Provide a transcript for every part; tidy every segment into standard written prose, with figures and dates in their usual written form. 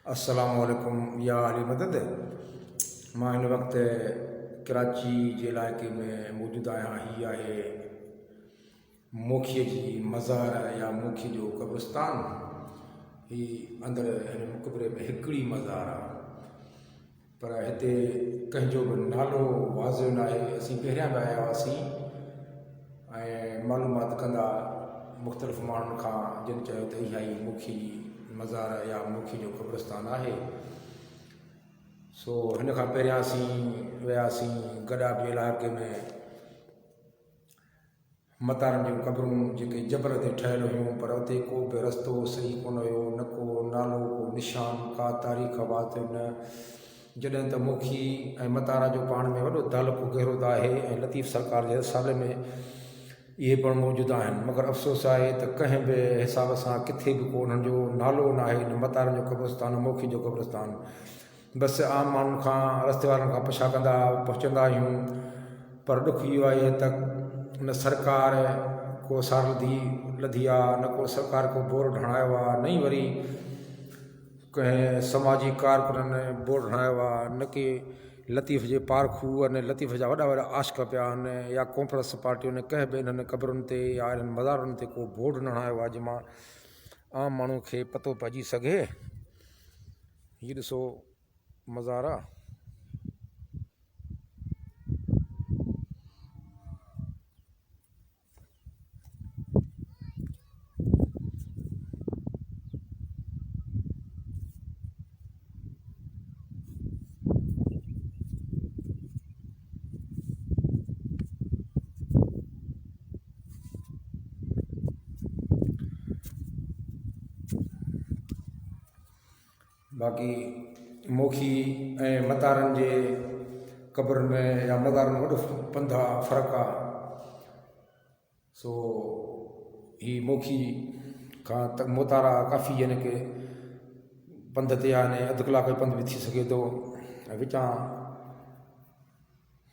अस्सलामु अलैकुम या अली मदद। मां हिन वक़्तु कराची जे इलाइक़े में मौजूदु आहियां। हीअ आहे मोखीअ जी मज़ार या मोखी जो क़ब्रिस्तान। ही अंदरि हिन मक़बरे में हिकिड़ी मज़ार आहे, पर हिते कंहिंजो बि नालो वाज़िह न आहे। असीं पहिरियां बि आया हुआसीं ऐं मालूमात कंदा मुख़्तलिफ़ माण्हुनि खां, जिन चयो त इहा ई मोखी जी मज़ार या मोखी जो क़ब्रिस्तान आहे। सो हिन खां पहिरियां असीं वियासीं गॾाबी इलाइक़े में मतारनि जूं क़बरूं जेके जबल ते ठहियल हुयूं, पर उते को बि रस्तो सही कोन हुयो, न को नालो, को निशान, का तारीख़ वात न। जॾहिं त मोखी ऐं मतारा जो पाण में वॾो तालुक़ु गहिरो त आहे ऐं लतीफ़ सरकार जे रसाले में इहे पिणु मौजूदु आहिनि, मगर अफ़सोस आहे त कंहिं बि हिसाब सां किथे बि को उन्हनि जो नालो न आहे। न मतारनि जो क़ब्रिस्तान, मोखी जो क़ब्रिस्तान। बसि आम माण्हुनि खां, रस्ते वारनि खां पुछा कंदा पहुचंदा आहियूं, पर ॾुख इहो आहे त न सरकार को सार लधी आहे, न को सरकार को बोर्ड हणायो आहे, न ई वरी कंहिं समाजी कारकुननि बोर्ड हणायो आहे, न की लतीफ़ जे पारखू अने लतीफ़ जा वॾा वॾा आशिक़ पिया आहिनि, या कॉन्फ्रेंस पार्टियूं ने कंहिं बि इन्हनि क़बरुनि ते या इन्हनि मज़ारुनि ते को बोर्ड न हणायो आहे जंहिंमां आम माण्हू खे पतो पइजी सघे। हीअ ॾिसो मज़ार आहे। बाक़ी मोखी ऐं मतारनि जे क़बरुनि में या मज़ारुनि में वॾो पंध आहे, फ़र्क़ु आहे। सो ही मोखी खां त मोतारा काफ़ी यानी कि पंध ते आहे, अधु कलाक जो पंध बि थी सघे थो, ऐं विचां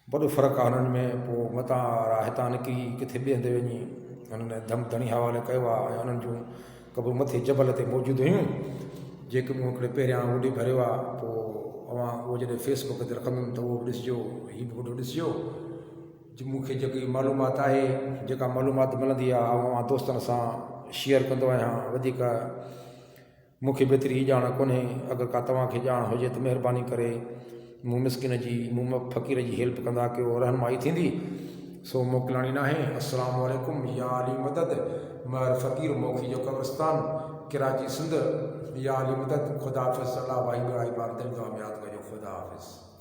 वॾो फ़र्क़ु आहे हुननि में। पोइ मतारा हितां निकिरी किथे ॿिए हंधि वञी हुननि धम धणी हवाले कयो आहे, ऐं हुननि जूं क़बरूं मथे जबल ते मौजूदु हुयूं, जेके मूं हिकिड़े पहिरियां वॾी भरियो आहे। पोइ अवां उहो जॾहिं फेसबुक ते रखंदुमि त उहो बि ॾिसिजो, हीअ बि वॾो ॾिसिजो। मूंखे जेकी मालूमात आहे, जेका मालूमात मिलंदी आहे, अवां दोस्तनि सां शेयर कंदो आहियां। वधीक मूंखे बि एतिरी ॼाण कोन्हे। अगरि का तव्हांखे ॼाण हुजे त महिरबानी करे मूं मिसकिन जी, मूं फ़क़ीर जी हेल्प कंदा कयो, रहनुमाई थींदी। सो मोकिलाणी न आहे। अस्सलामु अलैकुम या अली मदद। मर फ़क़ीर मोखी जो क़ब्रिस्तान, कराची सिंध। या अली मदद। ख़ुदा हाफ़िज़। अल्लाह भाई भाई बार दिल दुआ में यादि कजो। ख़ुदा हाफ़िज़।